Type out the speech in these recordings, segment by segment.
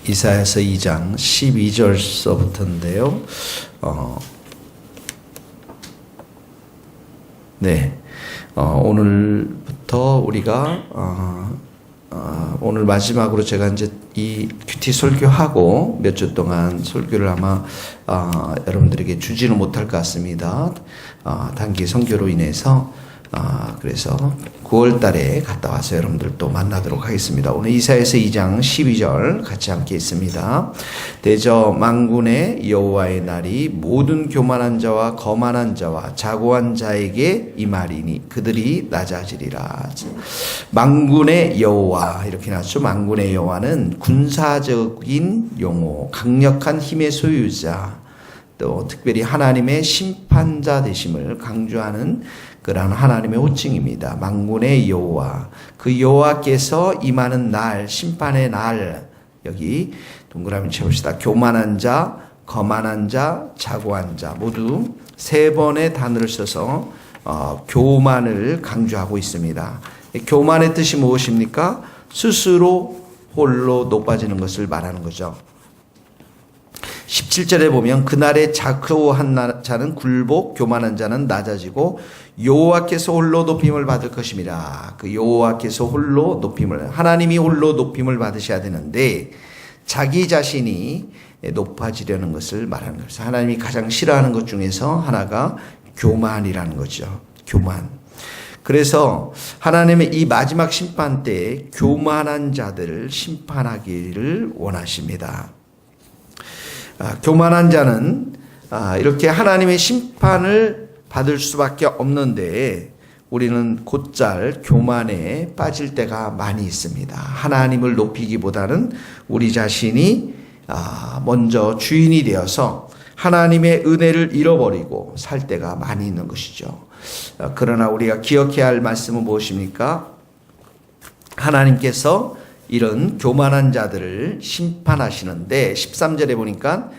이사야서 2장 12절서부터인데요. 오늘부터 우리가 오늘 마지막으로 제가 이제 이 큐티 설교하고 몇 주 동안 설교를 아마 여러분들에게 주지는 못할 것 같습니다. 단기 선교로 인해서 그래서 9월 달에 갔다 와서 여러분들 또 만나도록 하겠습니다. 오늘 이사야서 2장 12절 같이 함께 있습니다. 대저 만군의 여호와의 날이 모든 교만한 자와 거만한 자와 자고한 자에게 임하리니 그들이 낮아지리라. 만군의 여호와 이렇게 나왔죠. 만군의 여호와는 군사적인 용어, 강력한 힘의 소유자, 또 특별히 하나님의 심판자 되심을 강조하는 그러한 하나님의 호칭입니다. 만군의 여호와, 그 여호와께서 임하는 날, 심판의 날, 여기 동그라미 채웁시다. 교만한 자, 거만한 자, 자고한 자 모두 세 번의 단어를 써서 교만을 강조하고 있습니다. 교만의 뜻이 무엇입니까? 스스로 홀로 높아지는 것을 말하는 거죠. 17절에 보면 그날에 자크한 자는 굴복, 교만한 자는 낮아지고 여호와께서 홀로 높임을 받을 것임이라. 그 여호와께서 홀로 높임을, 하나님이 홀로 높임을 받으셔야 되는데 자기 자신이 높아지려는 것을 말하는 거예요. 하나님이 가장 싫어하는 것 중에서 하나가 교만이라는 거죠. 교만. 그래서 하나님의 이 마지막 심판 때 교만한 자들을 심판하기를 원하십니다. 교만한 자는 이렇게 하나님의 심판을 받을 수밖에 없는데 우리는 곧잘 교만에 빠질 때가 많이 있습니다. 하나님을 높이기보다는 우리 자신이 먼저 주인이 되어서 하나님의 은혜를 잃어버리고 살 때가 많이 있는 것이죠. 그러나 우리가 기억해야 할 말씀은 무엇입니까? 하나님께서 이런 교만한 자들을 심판하시는데 13절에 보니까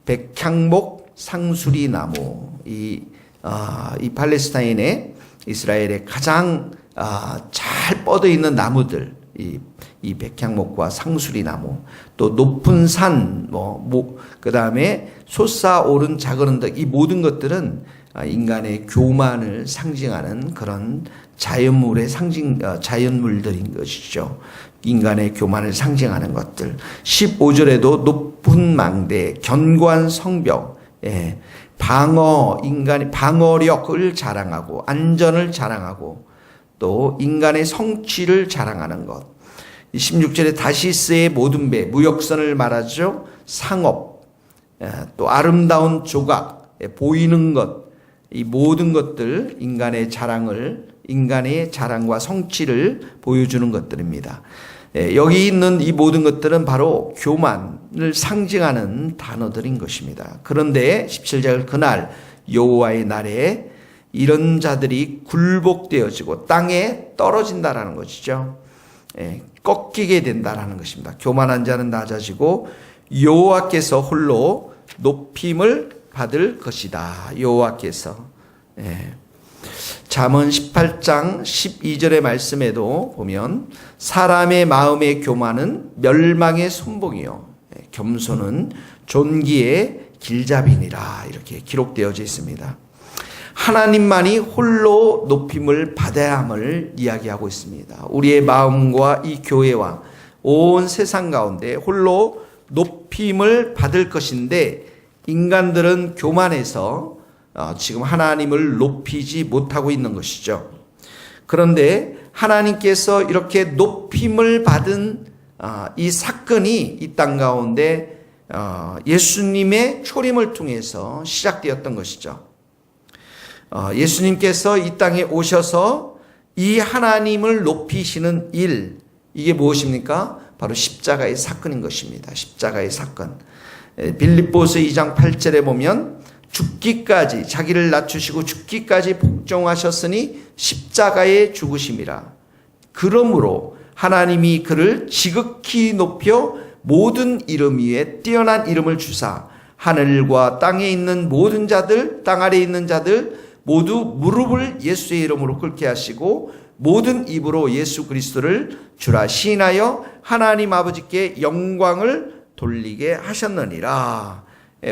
백향목 상수리 나무, 이 팔레스타인의 이스라엘의 가장 잘 뻗어 있는 나무들, 이 백향목과 상수리 나무, 또 높은 산, 그 다음에 솟아오른 작은 언덕, 이 모든 것들은 인간의 교만을 상징하는 그런 자연물들인 것이죠. 인간의 교만을 상징하는 것들. 15절에도 높은 망대, 견고한 성벽, 인간의 방어력을 자랑하고 안전을 자랑하고 또 인간의 성취를 자랑하는 것. 16절에 다시스의 모든 배, 무역선을 말하죠. 상업, 또 아름다운 조각, 보이는 것, 이 모든 것들 인간의 자랑과 성취를 보여주는 것들입니다. 여기 있는 이 모든 것들은 바로 교만을 상징하는 단어들인 것입니다. 그런데 17절 그날 여호와의 날에 이런 자들이 굴복되어지고 땅에 떨어진다라는 것이죠. 꺾이게 된다라는 것입니다. 교만한 자는 낮아지고 여호와께서 홀로 높임을 받을 것이다. 여호와께서. 잠언 18장 12절의 말씀에도 보면 사람의 마음의 교만은 멸망의 손봉이요 겸손은 존귀의 길잡이니라 이렇게 기록되어져 있습니다. 하나님만이 홀로 높임을 받아야 함을 이야기하고 있습니다. 우리의 마음과 이 교회와 온 세상 가운데 홀로 높임을 받을 것인데 인간들은 교만해서 지금 하나님을 높이지 못하고 있는 것이죠. 그런데 하나님께서 이렇게 높임을 받은 이 사건이 이 땅 가운데 예수님의 초림을 통해서 시작되었던 것이죠. 예수님께서 이 땅에 오셔서 이 하나님을 높이시는 일, 이게 무엇입니까? 바로 십자가의 사건인 것입니다. 십자가의 사건. 빌립보서 2장 8절에 보면 죽기까지 자기를 낮추시고 죽기까지 복종하셨으니 십자가에 죽으심이라. 그러므로 하나님이 그를 지극히 높여 모든 이름 위에 뛰어난 이름을 주사 하늘과 땅에 있는 모든 자들, 땅 아래에 있는 자들 모두 무릎을 예수의 이름으로 꿇게 하시고 모든 입으로 예수 그리스도를 주라 시인하여 하나님 아버지께 영광을 돌리게 하셨느니라.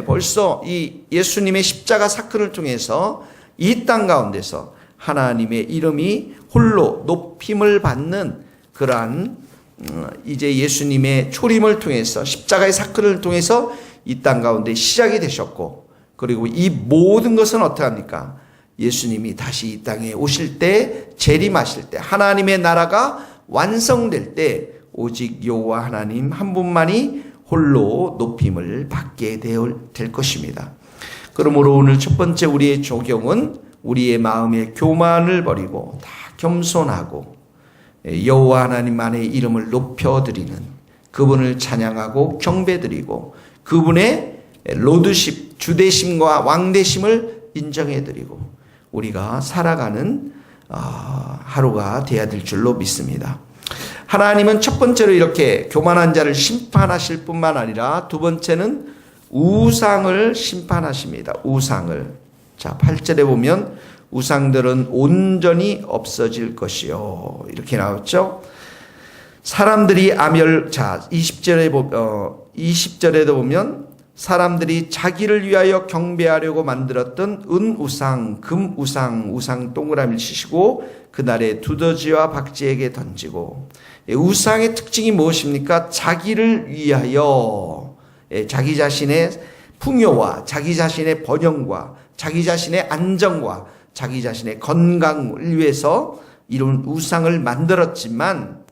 벌써 이 예수님의 십자가 사건을 통해서 이 땅 가운데서 하나님의 이름이 홀로 높임을 받는 그러한 이제 예수님의 초림을 통해서 십자가의 사건을 통해서 이 땅 가운데 시작이 되셨고, 그리고 이 모든 것은 어떻게 합니까? 예수님이 다시 이 땅에 오실 때, 재림하실 때, 하나님의 나라가 완성될 때 오직 여호와 하나님 한 분만이 홀로 높임을 받게 될 것입니다. 그러므로 오늘 첫 번째 우리의 조경은 우리의 마음의 교만을 버리고 다 겸손하고 여호와 하나님만의 이름을 높여드리는, 그분을 찬양하고 경배드리고 그분의 로드십, 주대심과 왕대심을 인정해드리고 우리가 살아가는 하루가 되어야 될 줄로 믿습니다. 하나님은 첫 번째로 이렇게 교만한 자를 심판하실 뿐만 아니라 두 번째는 우상을 심판하십니다. 우상을. 자, 8절에 보면 우상들은 온전히 없어질 것이요. 이렇게 나왔죠. 사람들이 자, 20절에도 보면 사람들이 자기를 위하여 경배하려고 만들었던 은우상, 금우상, 우상 동그라미를 치시고 그날에 두더지와 박쥐에게 던지고. 우상의 특징이 무엇입니까? 자기를 위하여, 자기 자신의 풍요와 자기 자신의 번영과 자기 자신의 안정과 자기 자신의 건강을 위해서 이런 우상을 만들었지만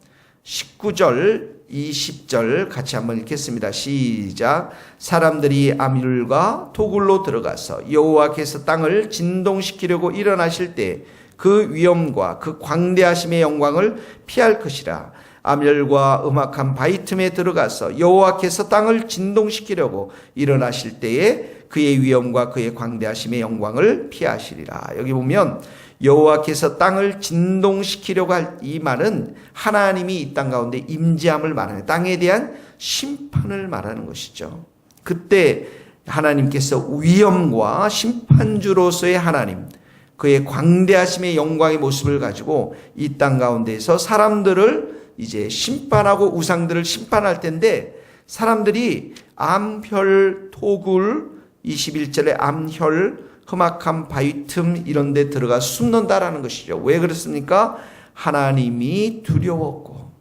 19절 20절 같이 한번 읽겠습니다. 시작. 사람들이 아밀과 토굴로 들어가서 여호와께서 땅을 진동시키려고 일어나실 때 그 위엄과 그 광대하심의 영광을 피할 것이라. 아밀과 음악한 바위 틈에 들어가서 여호와께서 땅을 진동시키려고 일어나실 때에 그의 위엄과 그의 광대하심의 영광을 피하시리라. 여기 보면 여호와께서 땅을 진동시키려고 할 이 말은 하나님이 이 땅 가운데 임재함을 말하는, 땅에 대한 심판을 말하는 것이죠. 그때 하나님께서 위엄과 심판주로서의 하나님, 그의 광대하심의 영광의 모습을 가지고 이 땅 가운데에서 사람들을 이제 심판하고 우상들을 심판할 텐데, 사람들이 암혈, 토굴, 21절에 암혈, 험악한 바위 틈 이런 데 들어가 숨는다라는 것이죠. 왜 그렇습니까? 하나님이 두려웠고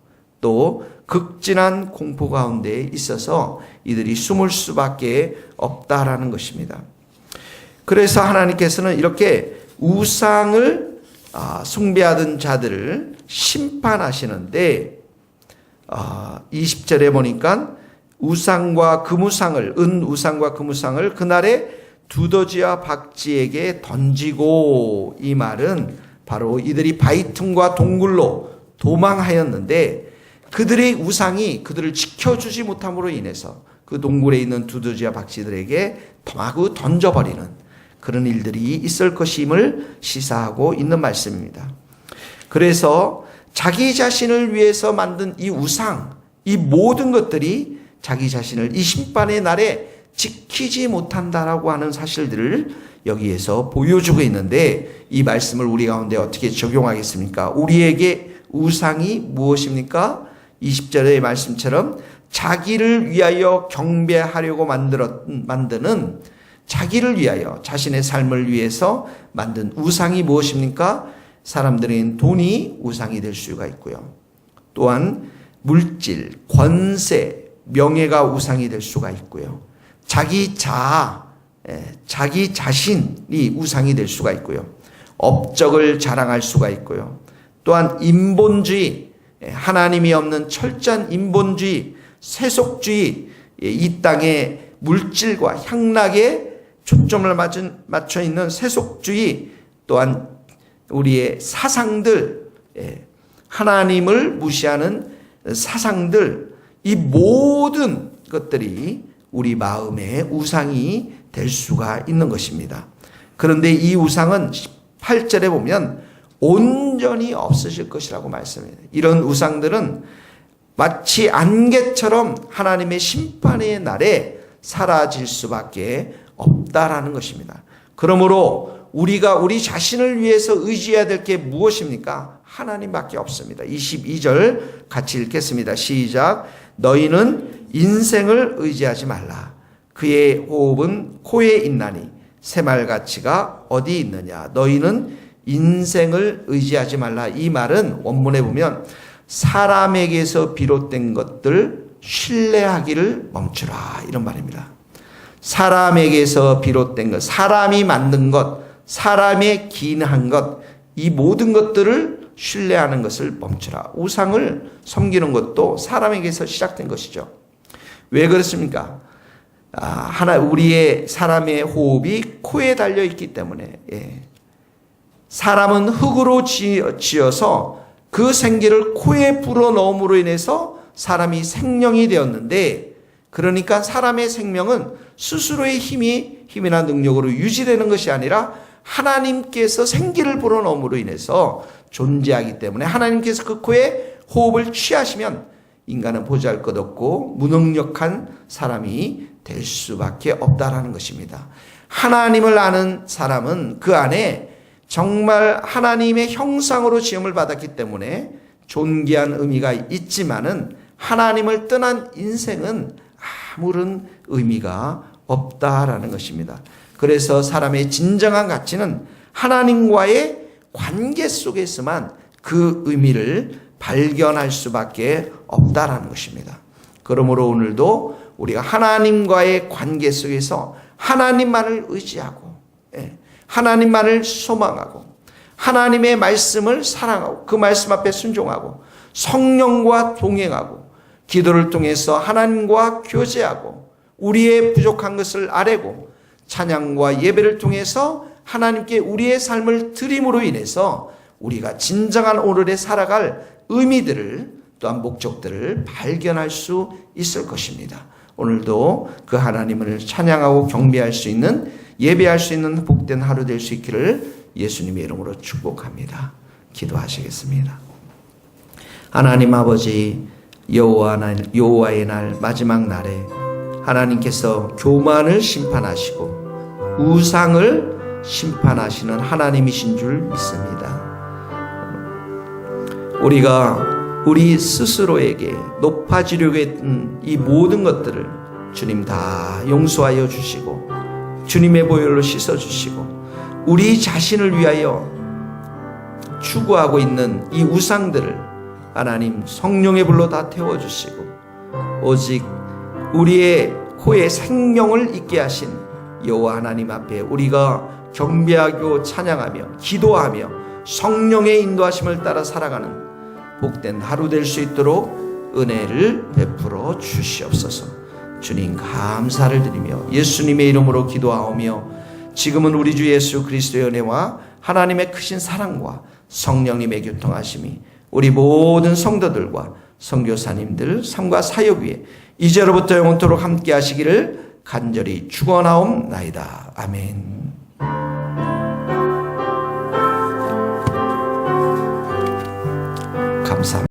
또 극진한 공포 가운데 있어서 이들이 숨을 수밖에 없다라는 것입니다. 그래서 하나님께서는 이렇게 우상을 숭배하던 자들을 심판하시는데 20절에 보니까 우상과 금우상을, 은우상과 금우상을 그날에 두더지와 박쥐에게 던지고, 이 말은 바로 이들이 바위 틈과 동굴로 도망하였는데 그들의 우상이 그들을 지켜주지 못함으로 인해서 그 동굴에 있는 두더지와 박쥐들에게 마구 던져버리는 그런 일들이 있을 것임을 시사하고 있는 말씀입니다. 그래서 자기 자신을 위해서 만든 이 우상, 이 모든 것들이 자기 자신을 이 심판의 날에 지키지 못한다라고 하는 사실들을 여기에서 보여주고 있는데, 이 말씀을 우리 가운데 어떻게 적용하겠습니까? 우리에게 우상이 무엇입니까? 20절의 말씀처럼 자기를 위하여 경배하려고 만드는, 자기를 위하여, 자신의 삶을 위해서 만든 우상이 무엇입니까? 사람들은 돈이 우상이 될 수가 있고요. 또한 물질, 권세, 명예가 우상이 될 수가 있고요. 자기 자신이 우상이 될 수가 있고요. 업적을 자랑할 수가 있고요. 또한 인본주의, 하나님이 없는 철저한 인본주의, 세속주의, 이 땅의 물질과 향락에 초점을 맞춰 있는 세속주의, 또한 우리의 사상들, 하나님을 무시하는 사상들, 이 모든 것들이 우리 마음의 우상이 될 수가 있는 것입니다. 그런데 이 우상은 8절에 보면 온전히 없으실 것이라고 말씀해요. 이런 우상들은 마치 안개처럼 하나님의 심판의 날에 사라질 수밖에 없다라는 것입니다. 그러므로 우리가 우리 자신을 위해서 의지해야 될 게 무엇입니까? 하나님밖에 없습니다. 22절 같이 읽겠습니다. 시작. 너희는 인생을 의지하지 말라. 그의 호흡은 코에 있나니 새말가치가 어디 있느냐. 너희는 인생을 의지하지 말라. 이 말은 원문에 보면 사람에게서 비롯된 것들 신뢰하기를 멈추라, 이런 말입니다. 사람에게서 비롯된 것, 사람이 만든 것, 사람의 기인한 것, 이 모든 것들을 신뢰하는 것을 멈추라. 우상을 섬기는 것도 사람에게서 시작된 것이죠. 왜 그렇습니까? 우리의 사람의 호흡이 코에 달려 있기 때문에, 사람은 흙으로 지어서 그 생기를 코에 불어넣음으로 인해서 사람이 생명이 되었는데, 그러니까 사람의 생명은 스스로의 힘이나 능력으로 유지되는 것이 아니라 하나님께서 생기를 불어넣음으로 인해서 존재하기 때문에, 하나님께서 그 코에 호흡을 취하시면 인간은 보잘것없고 무능력한 사람이 될 수밖에 없다라는 것입니다. 하나님을 아는 사람은 그 안에 정말 하나님의 형상으로 지음을 받았기 때문에 존귀한 의미가 있지만은, 하나님을 떠난 인생은 아무런 의미가 없다라는 것입니다. 그래서 사람의 진정한 가치는 하나님과의 관계 속에서만 그 의미를 발견할 수밖에 없다라는 것입니다. 그러므로 오늘도 우리가 하나님과의 관계 속에서 하나님만을 의지하고, 하나님만을 소망하고, 하나님의 말씀을 사랑하고, 그 말씀 앞에 순종하고, 성령과 동행하고, 기도를 통해서 하나님과 교제하고, 우리의 부족한 것을 아뢰고, 찬양과 예배를 통해서 하나님께 우리의 삶을 드림으로 인해서 우리가 진정한 오늘에 살아갈 의미들을, 또한 목적들을 발견할 수 있을 것입니다. 오늘도 그 하나님을 찬양하고 경배할 수 있는, 예배할 수 있는 복된 하루 될 수 있기를 예수님의 이름으로 축복합니다. 기도하시겠습니다. 하나님 아버지, 여호와의 날, 마지막 날에 하나님께서 교만을 심판하시고 우상을 심판하시는 하나님이신 줄 믿습니다. 우리가 우리 스스로에게 높아지려고 했던 이 모든 것들을 주님 다 용서하여 주시고, 주님의 보혈로 씻어주시고, 우리 자신을 위하여 추구하고 있는 이 우상들을 하나님 성령의 불로 다 태워주시고, 오직 우리의 코에 생명을 있게 하신 여호와 하나님 앞에 우리가 경배하고 찬양하며 기도하며 성령의 인도하심을 따라 살아가는 복된 하루 될 수 있도록 은혜를 베풀어 주시옵소서. 주님 감사를 드리며 예수님의 이름으로 기도하오며, 지금은 우리 주 예수 그리스도의 은혜와 하나님의 크신 사랑과 성령님의 교통하심이 우리 모든 성도들과 선교사님들 삶과 사역 위에 이제로부터 영원토록 함께 하시기를 간절히 축원하옵나이다. 아멘. 감사합니다.